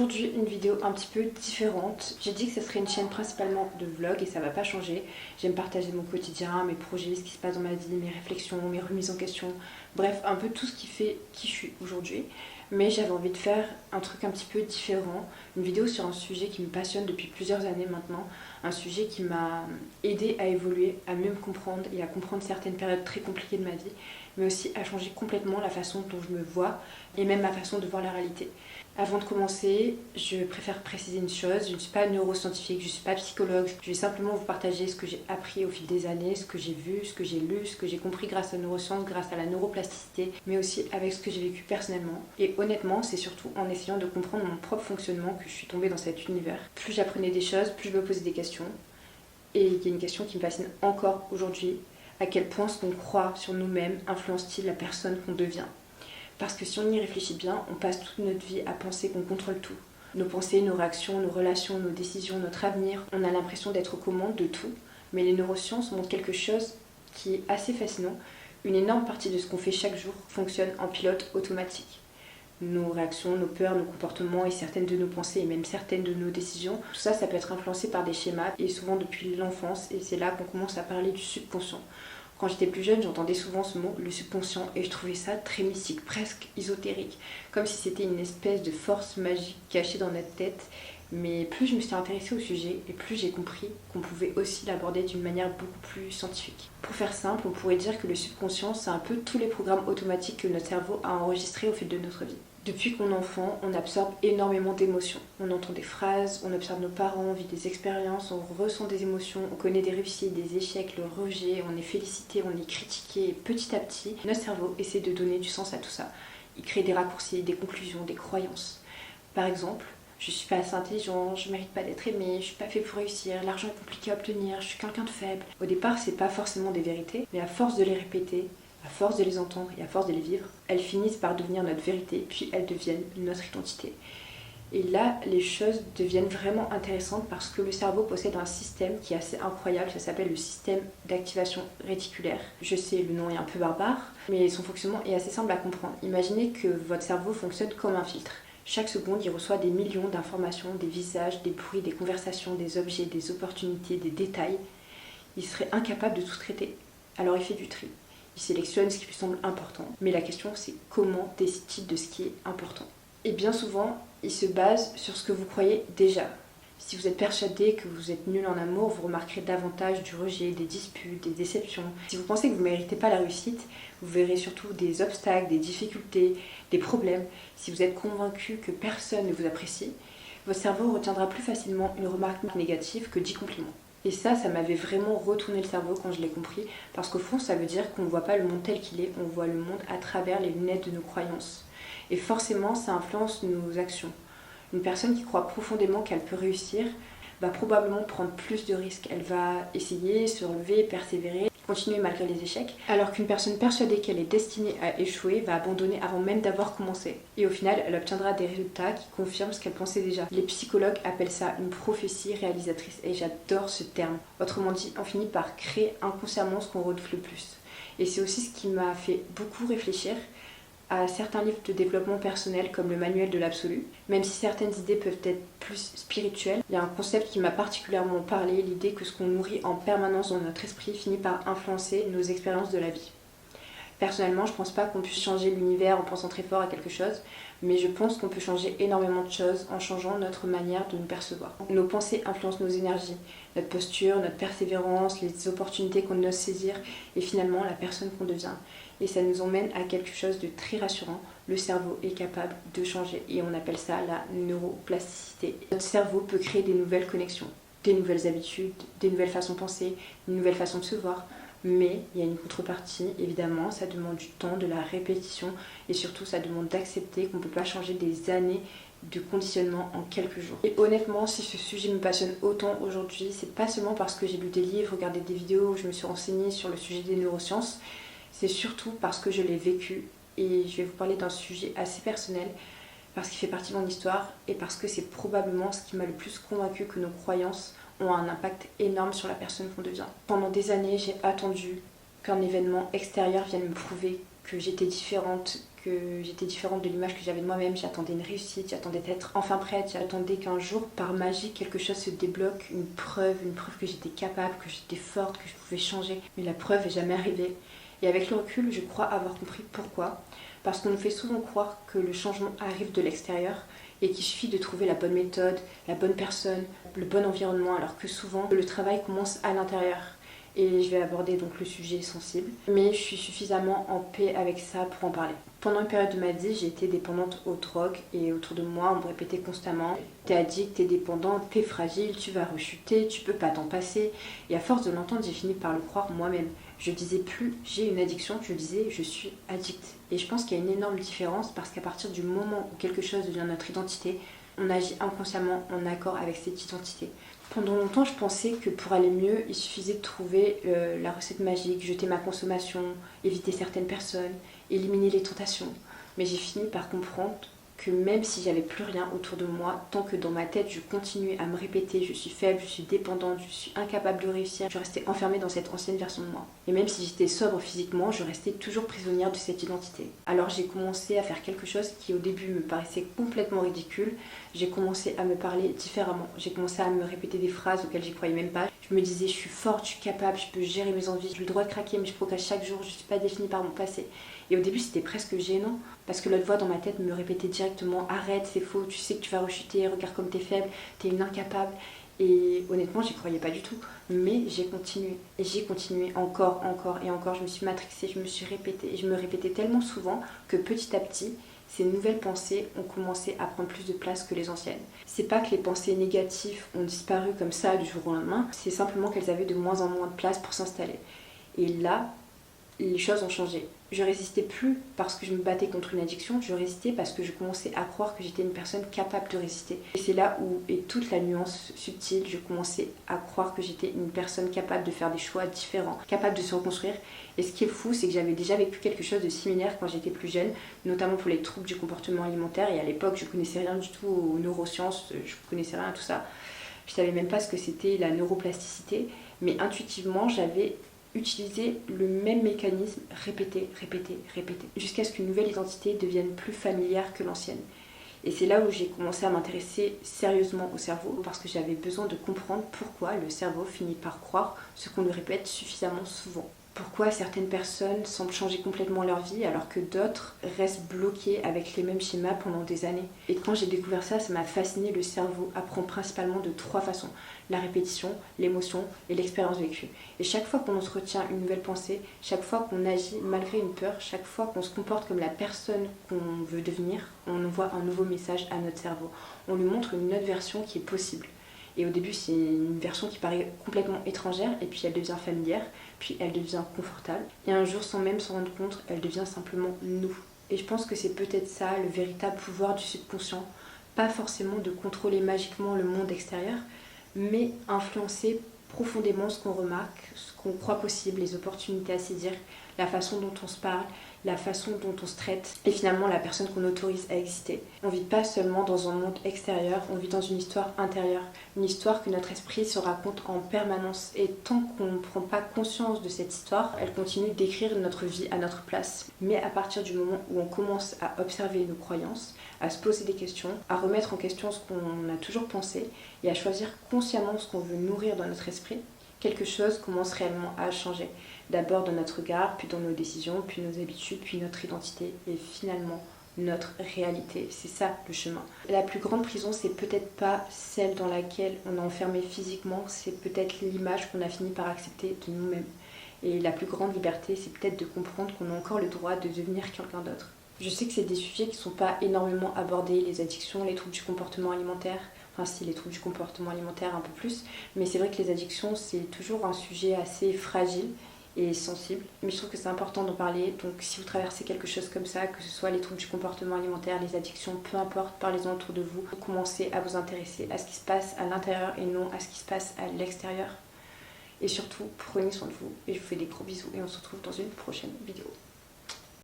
Aujourd'hui, une vidéo un petit peu différente. J'ai dit que ce serait une chaîne principalement de vlog et ça va pas changer. J'aime partager mon quotidien, mes projets, ce qui se passe dans ma vie, mes réflexions, mes remises en question. Bref, un peu tout ce qui fait qui je suis aujourd'hui. Mais j'avais envie de faire un truc un petit peu différent. Une vidéo sur un sujet qui me passionne depuis plusieurs années maintenant. Un sujet qui m'a aidé à évoluer, à mieux me comprendre et à comprendre certaines périodes très compliquées de ma vie. Mais aussi à changer complètement la façon dont je me vois et même ma façon de voir la réalité. Avant de commencer, je préfère préciser une chose, je ne suis pas neuroscientifique, je ne suis pas psychologue, je vais simplement vous partager ce que j'ai appris au fil des années, ce que j'ai vu, ce que j'ai lu, ce que j'ai compris grâce à la neuroscience, grâce à la neuroplasticité, mais aussi avec ce que j'ai vécu personnellement. Et honnêtement, c'est surtout en essayant de comprendre mon propre fonctionnement que je suis tombée dans cet univers. Plus j'apprenais des choses, plus je me posais des questions. Et il y a une question qui me fascine encore aujourd'hui, à quel point ce qu'on croit sur nous-mêmes influence-t-il la personne qu'on devient ? Parce que si on y réfléchit bien, on passe toute notre vie à penser qu'on contrôle tout. Nos pensées, nos réactions, nos relations, nos décisions, notre avenir, on a l'impression d'être aux commandes de tout. Mais les neurosciences montrent quelque chose qui est assez fascinant. Une énorme partie de ce qu'on fait chaque jour fonctionne en pilote automatique. Nos réactions, nos peurs, nos comportements et certaines de nos pensées et même certaines de nos décisions, tout ça, ça peut être influencé par des schémas et souvent depuis l'enfance. Et c'est là qu'on commence à parler du subconscient. Quand j'étais plus jeune, j'entendais souvent ce mot, le subconscient, et je trouvais ça très mystique, presque ésotérique, comme si c'était une espèce de force magique cachée dans notre tête. Mais plus je me suis intéressée au sujet, et plus j'ai compris qu'on pouvait aussi l'aborder d'une manière beaucoup plus scientifique. Pour faire simple, on pourrait dire que le subconscient, c'est un peu tous les programmes automatiques que notre cerveau a enregistrés au fil de notre vie. Depuis qu'on est enfant, on absorbe énormément d'émotions. On entend des phrases, on observe nos parents, on vit des expériences, on ressent des émotions, on connaît des réussites, des échecs, le rejet, on est félicité, on est critiqué. Et petit à petit, notre cerveau essaie de donner du sens à tout ça. Il crée des raccourcis, des conclusions, des croyances. Par exemple, je suis pas assez intelligent, je mérite pas d'être aimé, je suis pas fait pour réussir, l'argent est compliqué à obtenir, je suis quelqu'un de faible. Au départ, c'est pas forcément des vérités, mais à force de les répéter, à force de les entendre et à force de les vivre, elles finissent par devenir notre vérité, puis elles deviennent notre identité. Et là, les choses deviennent vraiment intéressantes parce que le cerveau possède un système qui est assez incroyable, ça s'appelle le système d'activation réticulaire. Je sais, le nom est un peu barbare, mais son fonctionnement est assez simple à comprendre. Imaginez que votre cerveau fonctionne comme un filtre. Chaque seconde, il reçoit des millions d'informations, des visages, des bruits, des conversations, des objets, des opportunités, des détails. Il serait incapable de tout traiter. Alors il fait du tri. Il sélectionne ce qui lui semble important. Mais la question, c'est comment décide-t-il de ce qui est important ? Et bien souvent, il se base sur ce que vous croyez déjà. Si vous êtes persuadé que vous êtes nul en amour, vous remarquerez davantage du rejet, des disputes, des déceptions. Si vous pensez que vous ne méritez pas la réussite, vous verrez surtout des obstacles, des difficultés, des problèmes. Si vous êtes convaincu que personne ne vous apprécie, votre cerveau retiendra plus facilement une remarque négative que 10 compliments. Et ça m'avait vraiment retourné le cerveau quand je l'ai compris, parce qu'au fond, ça veut dire qu'on ne voit pas le monde tel qu'il est, on voit le monde à travers les lunettes de nos croyances. Et forcément, ça influence nos actions. Une personne qui croit profondément qu'elle peut réussir va probablement prendre plus de risques. Elle va essayer, se relever, persévérer, continuer malgré les échecs, alors qu'une personne persuadée qu'elle est destinée à échouer va abandonner avant même d'avoir commencé. Et au final, elle obtiendra des résultats qui confirment ce qu'elle pensait déjà. Les psychologues appellent ça une prophétie réalisatrice, et j'adore ce terme. Autrement dit, on finit par créer inconsciemment ce qu'on redoute le plus. Et c'est aussi ce qui m'a fait beaucoup réfléchir à certains livres de développement personnel comme le manuel de l'absolu. Même si certaines idées peuvent être plus spirituelles, il y a un concept qui m'a particulièrement parlé, l'idée que ce qu'on nourrit en permanence dans notre esprit finit par influencer nos expériences de la vie. Personnellement, je ne pense pas qu'on puisse changer l'univers en pensant très fort à quelque chose, mais je pense qu'on peut changer énormément de choses en changeant notre manière de nous percevoir. Nos pensées influencent nos énergies, notre posture, notre persévérance, les opportunités qu'on ose saisir et finalement la personne qu'on devient. Et ça nous emmène à quelque chose de très rassurant. Le cerveau est capable de changer et on appelle ça la neuroplasticité. Notre cerveau peut créer des nouvelles connexions, des nouvelles habitudes, des nouvelles façons de penser, une nouvelle façon de se voir. Mais il y a une contrepartie, évidemment, ça demande du temps, de la répétition et surtout ça demande d'accepter qu'on ne peut pas changer des années de conditionnement en quelques jours. Et honnêtement, si ce sujet me passionne autant aujourd'hui, c'est pas seulement parce que j'ai lu des livres, regardé des vidéos, je me suis renseignée sur le sujet des neurosciences, c'est surtout parce que je l'ai vécu et je vais vous parler d'un sujet assez personnel parce qu'il fait partie de mon histoire et parce que c'est probablement ce qui m'a le plus convaincu que nos croyances ont un impact énorme sur la personne qu'on devient. Pendant des années, j'ai attendu qu'un événement extérieur vienne me prouver que j'étais différente, que j'étais différente de l'image que j'avais de moi-même. J'attendais une réussite, j'attendais d'être enfin prête, j'attendais qu'un jour, par magie, quelque chose se débloque, une preuve que j'étais capable, que j'étais forte, que je pouvais changer. Mais la preuve n'est jamais arrivée. Et avec le recul, je crois avoir compris pourquoi. Parce qu'on nous fait souvent croire que le changement arrive de l'extérieur et qu'il suffit de trouver la bonne méthode, la bonne personne, le bon environnement, alors que souvent le travail commence à l'intérieur. Et je vais aborder donc le sujet sensible, mais je suis suffisamment en paix avec ça pour en parler. Pendant une période de ma vie, j'ai été dépendante aux drogues et autour de moi, on me répétait constamment « T'es addict, t'es dépendante, t'es fragile, tu vas rechuter, tu peux pas t'en passer ». Et à force de l'entendre, j'ai fini par le croire moi-même. Je disais plus « j'ai une addiction », je disais « je suis addict ». Et je pense qu'il y a une énorme différence parce qu'à partir du moment où quelque chose devient notre identité, on agit inconsciemment en accord avec cette identité. Pendant longtemps, je pensais que pour aller mieux, il suffisait de trouver la recette magique, jeter ma consommation, éviter certaines personnes, éliminer les tentations. Mais j'ai fini par comprendre que même si j'avais plus rien autour de moi, tant que dans ma tête je continuais à me répéter je suis faible, je suis dépendante, je suis incapable de réussir, je restais enfermée dans cette ancienne version de moi. Et même si j'étais sobre physiquement, je restais toujours prisonnière de cette identité. Alors j'ai commencé à faire quelque chose qui au début me paraissait complètement ridicule. J'ai commencé à me parler différemment. J'ai commencé à me répéter des phrases auxquelles j'y croyais même pas. Je me disais je suis forte, je suis capable, je peux gérer mes envies, j'ai le droit de craquer mais je progresse chaque jour, je suis pas définie par mon passé. Et au début c'était presque gênant parce que l'autre voix dans ma tête me répétait directement arrête, c'est faux, tu sais que tu vas rechuter, regarde comme t'es faible, t'es une incapable. Et honnêtement j'y croyais pas du tout, mais j'ai continué. Et j'ai continué encore et encore, je me suis matrixée, je me suis répétée, et je me répétais tellement souvent que petit à petit, ces nouvelles pensées ont commencé à prendre plus de place que les anciennes. C'est pas que les pensées négatives ont disparu comme ça du jour au lendemain, c'est simplement qu'elles avaient de moins en moins de place pour s'installer. Et là, les choses ont changé. Je résistais plus parce que je me battais contre une addiction, je résistais parce que je commençais à croire que j'étais une personne capable de résister. Et c'est là où est toute la nuance subtile, je commençais à croire que j'étais une personne capable de faire des choix différents, capable de se reconstruire. Et ce qui est fou, c'est que j'avais déjà vécu quelque chose de similaire quand j'étais plus jeune, notamment pour les troubles du comportement alimentaire. Et à l'époque, je connaissais rien du tout aux neurosciences, je connaissais rien à tout ça. Je savais même pas ce que c'était la neuroplasticité, mais intuitivement, j'avais utiliser le même mécanisme, répéter, jusqu'à ce qu'une nouvelle identité devienne plus familière que l'ancienne. Et c'est là où j'ai commencé à m'intéresser sérieusement au cerveau, parce que j'avais besoin de comprendre pourquoi le cerveau finit par croire ce qu'on lui répète suffisamment souvent. Pourquoi certaines personnes semblent changer complètement leur vie alors que d'autres restent bloquées avec les mêmes schémas pendant des années. Et quand j'ai découvert ça, ça m'a fasciné. Le cerveau apprend principalement de 3 façons: la répétition, l'émotion et l'expérience vécue. Et chaque fois qu'on se retient une nouvelle pensée, chaque fois qu'on agit malgré une peur, chaque fois qu'on se comporte comme la personne qu'on veut devenir, on envoie un nouveau message à notre cerveau. On lui montre une autre version qui est possible. Et au début, c'est une version qui paraît complètement étrangère, et puis elle devient familière, puis elle devient confortable. Et un jour, sans même s'en rendre compte, elle devient simplement nous. Et je pense que c'est peut-être ça, le véritable pouvoir du subconscient. Pas forcément de contrôler magiquement le monde extérieur, mais influencer profondément ce qu'on remarque, ce qu'on croit possible, les opportunités à saisir, la façon dont on se parle, la façon dont on se traite et finalement la personne qu'on autorise à exister. On vit pas seulement dans un monde extérieur, on vit dans une histoire intérieure, une histoire que notre esprit se raconte en permanence et tant qu'on ne prend pas conscience de cette histoire, elle continue d'écrire notre vie à notre place. Mais à partir du moment où on commence à observer nos croyances, à se poser des questions, à remettre en question ce qu'on a toujours pensé et à choisir consciemment ce qu'on veut nourrir dans notre esprit, quelque chose commence réellement à changer. D'abord dans notre regard, puis dans nos décisions, puis nos habitudes, puis notre identité et finalement notre réalité. C'est ça le chemin. La plus grande prison, c'est peut-être pas celle dans laquelle on est enfermé physiquement, c'est peut-être l'image qu'on a fini par accepter de nous-mêmes. Et la plus grande liberté, c'est peut-être de comprendre qu'on a encore le droit de devenir quelqu'un d'autre. Je sais que c'est des sujets qui ne sont pas énormément abordés, les addictions, les troubles du comportement alimentaire. Enfin si, les troubles du comportement alimentaire un peu plus. Mais c'est vrai que les addictions, c'est toujours un sujet assez fragile et sensible. Mais je trouve que c'est important d'en parler. Donc si vous traversez quelque chose comme ça, que ce soit les troubles du comportement alimentaire, les addictions, peu importe, parlez-en autour de vous. Commencez à vous intéresser à ce qui se passe à l'intérieur et non à ce qui se passe à l'extérieur. Et surtout, prenez soin de vous. Et je vous fais des gros bisous et on se retrouve dans une prochaine vidéo.